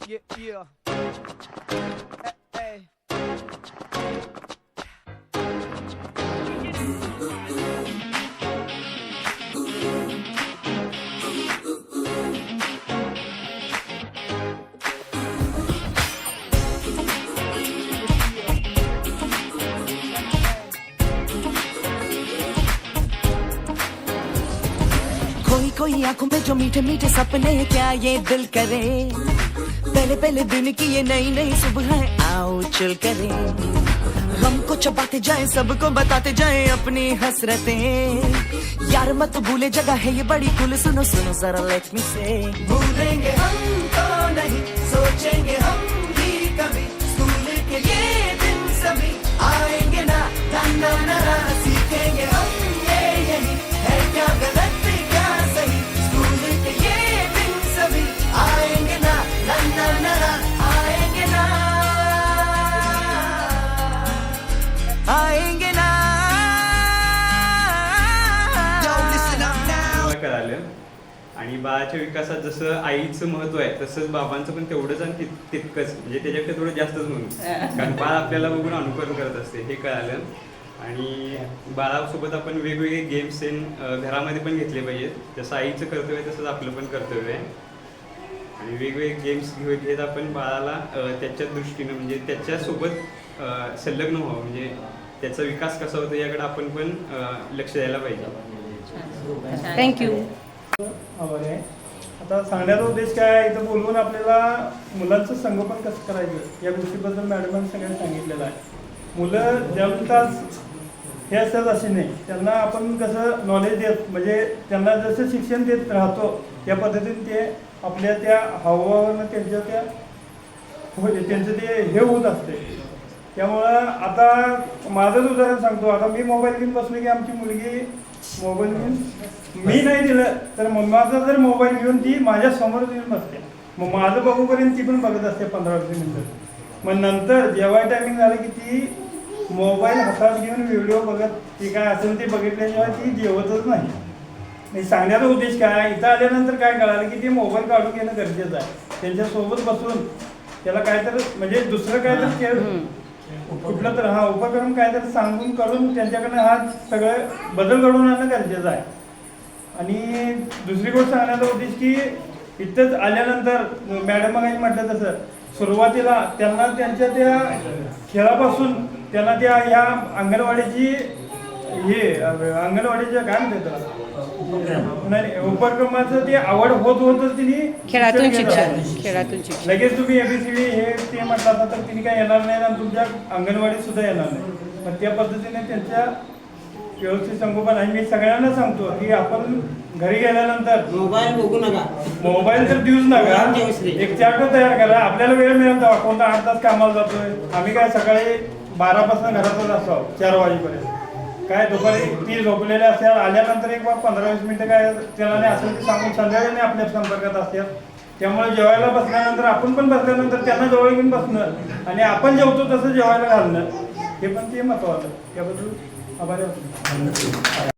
Yeah, yeah. Hey, कोई कोई आंखों में जो मीठे मीठे सपने क्या ये दिल करे, पहले पहले दिन की ये नई नई सुबह आओ चल करे, गम को चबाते जाए सबको बताते जाए अपनी हसरतें, यार मत भूले जगह है ये बड़ी कुल, सुनो सुनो जरा लेट मी से, भूलेंगे हम तो नहीं सोचेंगे हम भी कभी, स्कूल के ये दिन सभी आएंगे ना, ना ना ना ना, सीखेंगे हम ये यही है क्या गलत क्या सही, स्कूल के ये दिन सभी आएंगे ना, ना ना ना ना, आएंगे ना, आएंगे ना. कळालं. आणि बाळाच्या विकासात जसं आईचं महत्व आहे तसंच बाबांचं पण तेवढंच आणि तितकंच, म्हणजे त्याच्याकडे थोडं जास्तच म्हणून, कारण बाळ आपल्याला बघून अनुकरण करत असते हे कळालं. आणि बाळासोबत आपण वेगवेगळे गेम्स घरामध्ये पण घेतले पाहिजेत, जसं आईचं कर्तव्य आहे तसंच आपलं पण कर्तव्य आहे. आणि वेगवेगळे गेम्स घेत आपण बाळाला त्याच्या दृष्टीनं म्हणजे त्याच्यासोबत संलग्न व्हावं, म्हणजे त्याचा विकास कसा होतो याकडे आपण पण लक्ष द्यायला पाहिजे. थँक्यू. आता सांगण्याचा उद्देश काय आहे, इथं बोलवून आपल्याला मुलांचं संगोपन कसं करायचं या गोष्टीबद्दल मॅडमांनी सगळ्यांनी सांगितलेलं आहे. मुलं जन्मताच हे असतात असे नाही, त्यांना आपण कसं नॉलेज देत म्हणजे त्यांना जसं शिक्षण देत राहतो त्या पद्धतीने ते आपल्या त्या हावभावानं त्यांच्या त्या त्यांचं ते हे होत असते. त्यामुळं आता माझंच उदाहरण सांगतो. आता मी मोबाईल घेऊन बसलो की आमची मुलगी मोबाईल घेऊन मी नाही दिलं तर माझा जर मोबाईल घेऊन ती माझ्या समोर येऊन बसते, मग माझं बघूपर्यंत ती पण बघत असते 15-20 मिनिटं. मग नंतर जेव्हा टायमिंग झालं की ती मोबाईल हातात घेऊन व्हिडिओ बघत ती काय असेल ते बघितल्याशिवाय ती जेवतच नाही. मी सांगण्याचा उद्देश काय, इथं आल्यानंतर काय कळालं की ते मोबाईल काढून घेणं गरजेचं आहे. त्यांच्यासोबत बसून त्याला काहीतरी म्हणजे दुसरं काहीतरी खेळ कुठलं तर उपक्रम काहीतरी सांगून करून त्यांच्याकडनं हा सगळं बदल घडवून आणणं गरजेचं आहे. आणि दुसरी गोष्ट सांगण्याचा उद्देश की इथंच आल्यानंतर मॅडम काही म्हटलं तसं सुरुवातीला त्यांना त्यांच्या त्या खेळापासून त्यांना त्या ह्या अंगणवाडीची अंगणवाडीच्या काय म्हणते त्याला नाही उपक्रमाचं ते आवड होतच तिने खेळातून शिक्षण लगेच तुम्ही ABCD हे ते म्हटलं तर तिने काय येणार नाही आणि तुमच्या अंगणवाडीत सुद्धा येणार नाही. पण त्या पद्धतीने त्यांच्या व्यवस्थित संगोपन आहे. मी सगळ्यांना सांगतो की आपण घरी गेल्यानंतर मोबाईल बघू नका, मोबाईल तर देऊच नका. एक चार्ट तयार करा. आपल्याला वेळ मिळेल तेव्हा कोणता 8 तास कामाला जातोय आम्ही, काय सकाळी 12 पासून घरातच असतो 4 वाजेपर्यंत, काय दुपारी ती झोपलेले असतात, आल्यानंतर एक 15-20 मिनिटं काय त्याला नाही असेल ते सांगून संध्याकाळी आपल्या संपर्कात असतात. त्यामुळे जेवायला बसल्यानंतर आपण पण बसल्यानंतर त्यांना जवळ घेऊन बसणं आणि आपण जेवतो तसं जेवायला घालणं हे पण ते महत्त्वाचं. त्याबद्दल आभारी होतो.